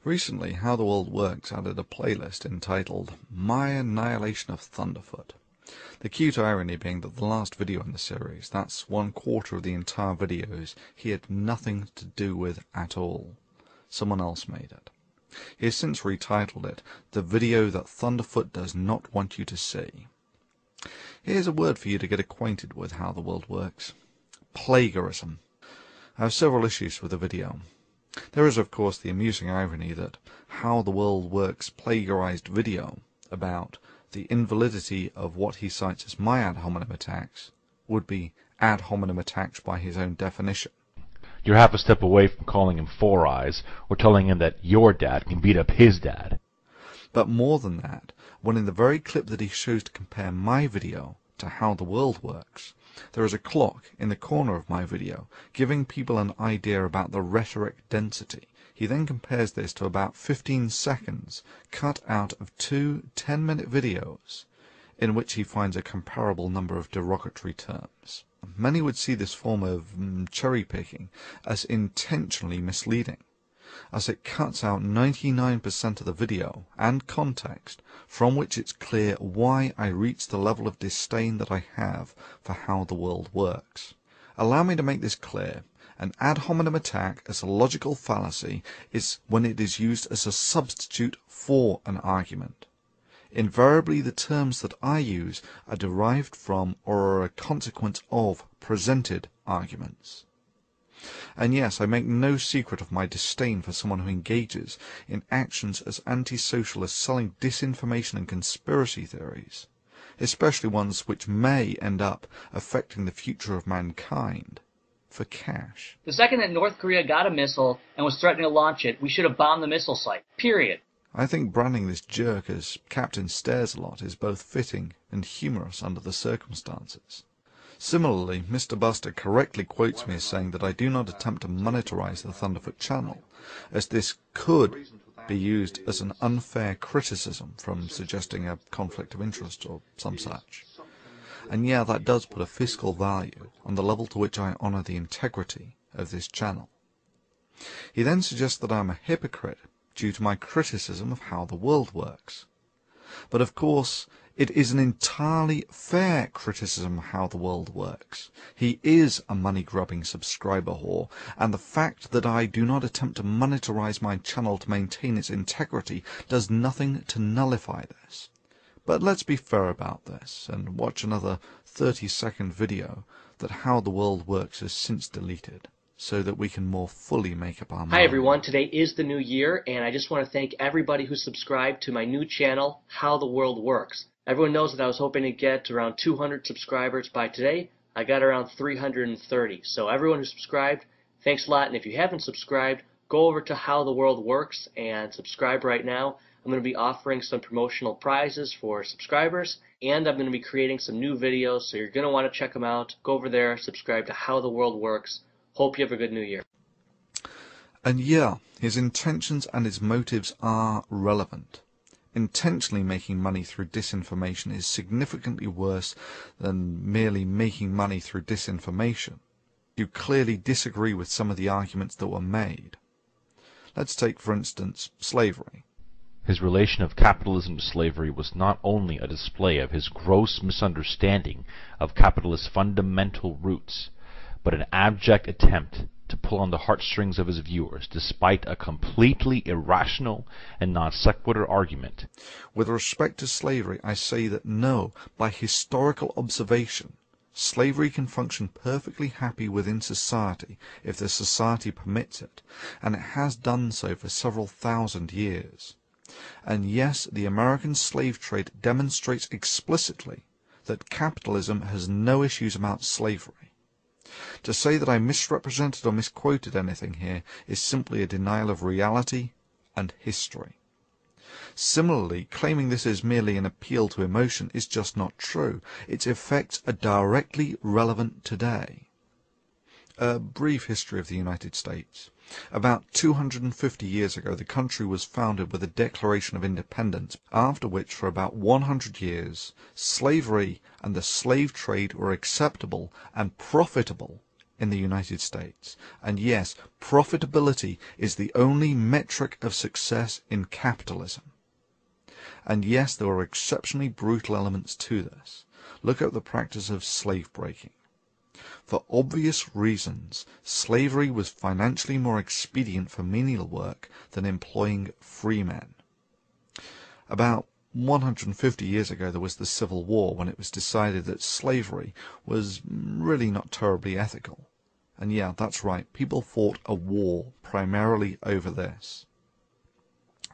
Recently, How the World Works added a playlist entitled My Annihilation of Thunderfoot. The cute irony being that the last video in the series, that's 1/4 of the entire videos, he had nothing to do with at all. Someone else made it. He has since retitled it, The Video That Thunderfoot Does Not Want You to See. Here's a word for you to get acquainted with How the World Works. Plagiarism. I have several issues with the video. There is, of course, the amusing irony that How the World Works plagiarized video about the invalidity of what he cites as my ad hominem attacks would be ad hominem attacks by his own definition. You're half a step away from calling him Four Eyes or telling him that your dad can beat up his dad. But more than that, when in the very clip that he shows to compare my video to How the World Works, there is a clock in the corner of my video giving people an idea about the rhetoric density. He then compares this to about 15 seconds cut out of two 10-minute videos in which he finds a comparable number of derogatory terms. Many would see this form of cherry-picking as intentionally misleading, as it cuts out 99% of the video and context from which it's clear why I reach the level of disdain that I have for How the World Works. Allow me to make this clear. An ad hominem attack as a logical fallacy is when it is used as a substitute for an argument. Invariably the terms that I use are derived from or are a consequence of presented arguments. And yes, I make no secret of my disdain for someone who engages in actions as antisocial as selling disinformation and conspiracy theories, especially ones which may end up affecting the future of mankind, for cash. The second that North Korea got a missile and was threatening to launch it, we should have bombed the missile site. Period. I think branding this jerk as Captain Stares-a-Lot is both fitting and humorous under the circumstances. Similarly, Mr. Buster correctly quotes me as saying that I do not attempt to monetize the Thunderfoot channel, as this could be used as an unfair criticism from suggesting a conflict of interest or some such. And yeah, that does put a fiscal value on the level to which I honor the integrity of this channel. He then suggests that I am a hypocrite due to my criticism of How the World Works. But of course, it is an entirely fair criticism of How the World Works. He is a money-grubbing subscriber whore, and the fact that I do not attempt to monetize my channel to maintain its integrity does nothing to nullify this. But let's be fair about this, and watch another 30-second video that How the World Works has since deleted, so that we can more fully make up our mind. Hi everyone, today is the new year, and I just want to thank everybody who subscribed to my new channel, How the World Works. Everyone knows that I was hoping to get around 200 subscribers by today. I got around 330. So everyone who subscribed, thanks a lot. And if you haven't subscribed, go over to How the World Works and subscribe right now. I'm going to be offering some promotional prizes for subscribers, and I'm going to be creating some new videos, so you're going to want to check them out. Go over there, subscribe to How the World Works. Hope you have a good new year. And yeah, his intentions and his motives are relevant. Intentionally making money through disinformation is significantly worse than merely making money through disinformation. You clearly disagree with some of the arguments that were made. Let's take, for instance, slavery. His relation of capitalism to slavery was not only a display of his gross misunderstanding of capitalist fundamental roots, but an abject attempt to pull on the heartstrings of his viewers, despite a completely irrational and non sequitur argument. With respect to slavery, I say that no, by historical observation, slavery can function perfectly happy within society if the society permits it, and it has done so for several thousand years. And yes, the American slave trade demonstrates explicitly that capitalism has no issues about slavery. To say that I misrepresented or misquoted anything here is simply a denial of reality and history. Similarly, claiming this is merely an appeal to emotion is just not true. Its effects are directly relevant today. A brief history of the United States. About 250 years ago, the country was founded with a Declaration of Independence, after which, for about 100 years, slavery and the slave trade were acceptable and profitable in the United States. And yes, profitability is the only metric of success in capitalism. And yes, there are exceptionally brutal elements to this. Look at the practice of slave breaking. For obvious reasons, slavery was financially more expedient for menial work than employing free men. About 150 years ago there was the Civil War, when it was decided that slavery was really not terribly ethical. And yeah, that's right, people fought a war primarily over this.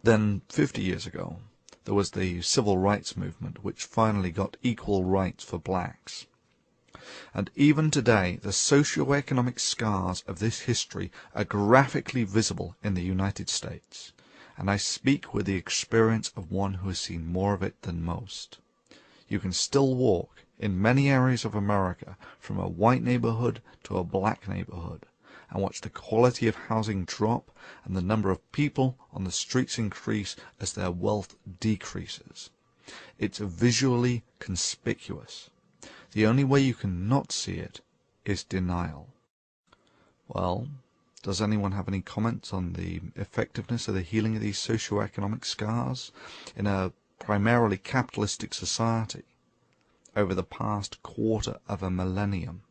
Then 50 years ago there was the Civil Rights Movement, which finally got equal rights for blacks. And even today, the socio-economic scars of this history are graphically visible in the United States. And I speak with the experience of one who has seen more of it than most. You can still walk in many areas of America from a white neighborhood to a black neighborhood and watch the quality of housing drop and the number of people on the streets increase as their wealth decreases. It's visually conspicuous. The only way you can not see it is denial. Well, does anyone have any comments on the effectiveness of the healing of these socio-economic scars in a primarily capitalistic society over the past quarter of a millennium?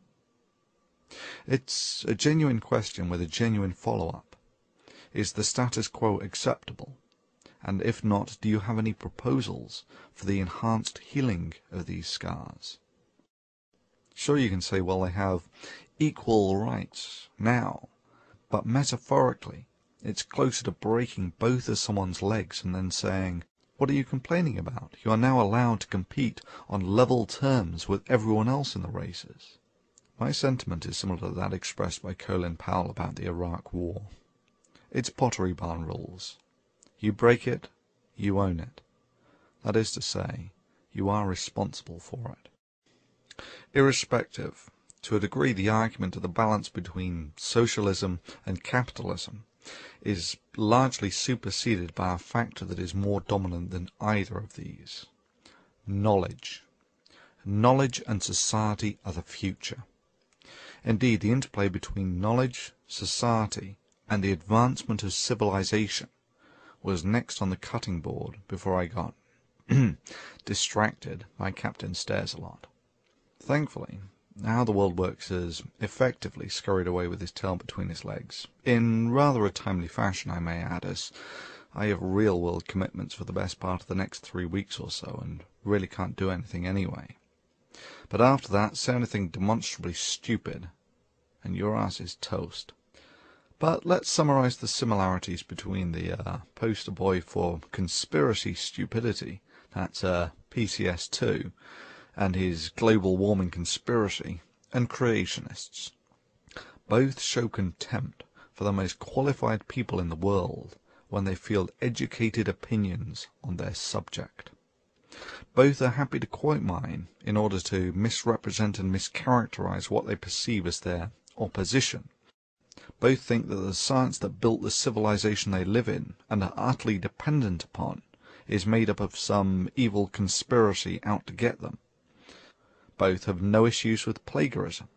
It's a genuine question with a genuine follow-up. Is the status quo acceptable? And if not, do you have any proposals for the enhanced healing of these scars? Sure, you can say, well, they have equal rights now, but metaphorically, it's closer to breaking both of someone's legs and then saying, what are you complaining about? You are now allowed to compete on level terms with everyone else in the races. My sentiment is similar to that expressed by Colin Powell about the Iraq War. It's Pottery Barn rules. You break it, you own it. That is to say, you are responsible for it. Irrespective, to a degree, the argument of the balance between socialism and capitalism is largely superseded by a factor that is more dominant than either of these: knowledge. Knowledge and society are the future. Indeed, the interplay between knowledge, society, and the advancement of civilization was next on the cutting board before I got distracted by Captain Stairs-a-Lot. Thankfully, How the World Works has effectively scurried away with his tail between his legs, in rather a timely fashion, I may add, as I have real-world commitments for the best part of the next 3 weeks or so, and really can't do anything anyway. But after that, say anything demonstrably stupid, and your ass is toast. But let's summarize the similarities between the poster boy for conspiracy stupidity, that's PCS2, and his global warming conspiracy, and creationists. Both show contempt for the most qualified people in the world when they field educated opinions on their subject. Both are happy to quote mine in order to misrepresent and mischaracterize what they perceive as their opposition. Both think that the science that built the civilization they live in and are utterly dependent upon is made up of some evil conspiracy out to get them. Both have no issues with plagiarism.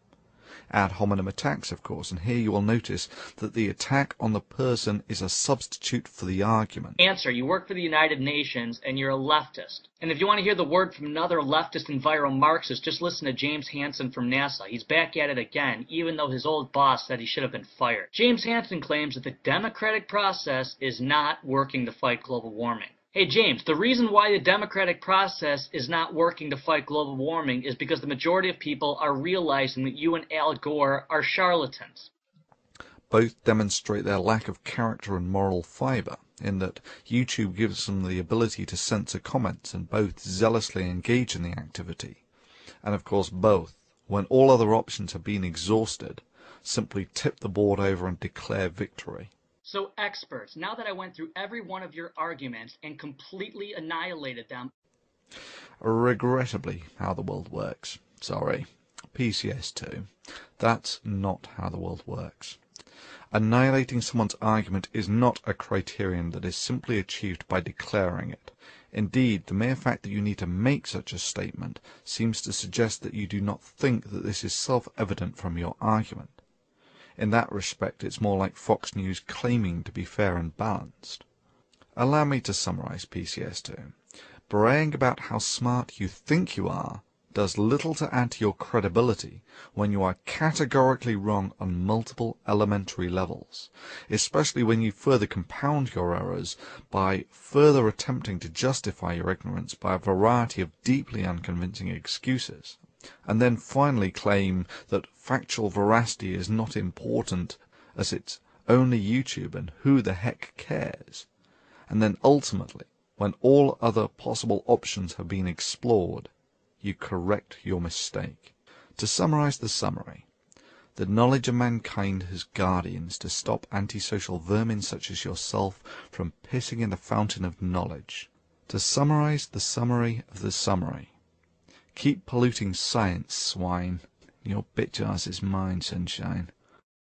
Ad hominem attacks, of course, and here you will notice that the attack on the person is a substitute for the argument. Answer: you work for the United Nations and you're a leftist. And if you want to hear the word from another leftist and viral Marxist, just listen to James Hansen from NASA. He's back at it again, even though his old boss said he should have been fired. James Hansen claims that the democratic process is not working to fight global warming. Hey James, the reason why the democratic process is not working to fight global warming is because the majority of people are realizing that you and Al Gore are charlatans. Both demonstrate their lack of character and moral fiber, in that YouTube gives them the ability to censor comments, and both zealously engage in the activity. And of course both, when all other options have been exhausted, simply tip the board over and declare victory. So experts, now that I went through every one of your arguments and completely annihilated them... Regrettably, How the World Works. Sorry. PCS2. That's not how the world works. Annihilating someone's argument is not a criterion that is simply achieved by declaring it. Indeed, the mere fact that you need to make such a statement seems to suggest that you do not think that this is self-evident from your argument. In that respect, it's more like Fox News claiming to be fair and balanced. Allow me to summarize PCS2. Braying about how smart you think you are does little to add to your credibility when you are categorically wrong on multiple elementary levels, especially when you further compound your errors by further attempting to justify your ignorance by a variety of deeply unconvincing excuses, and then finally claim that factual veracity is not important as it's only YouTube and who the heck cares, and then ultimately, when all other possible options have been explored, you correct your mistake. To summarize the summary, the knowledge of mankind has guardians to stop antisocial vermin such as yourself from pissing in the fountain of knowledge. To summarize the summary of the summary, keep polluting science, swine. Your bitch ass is mine, sunshine.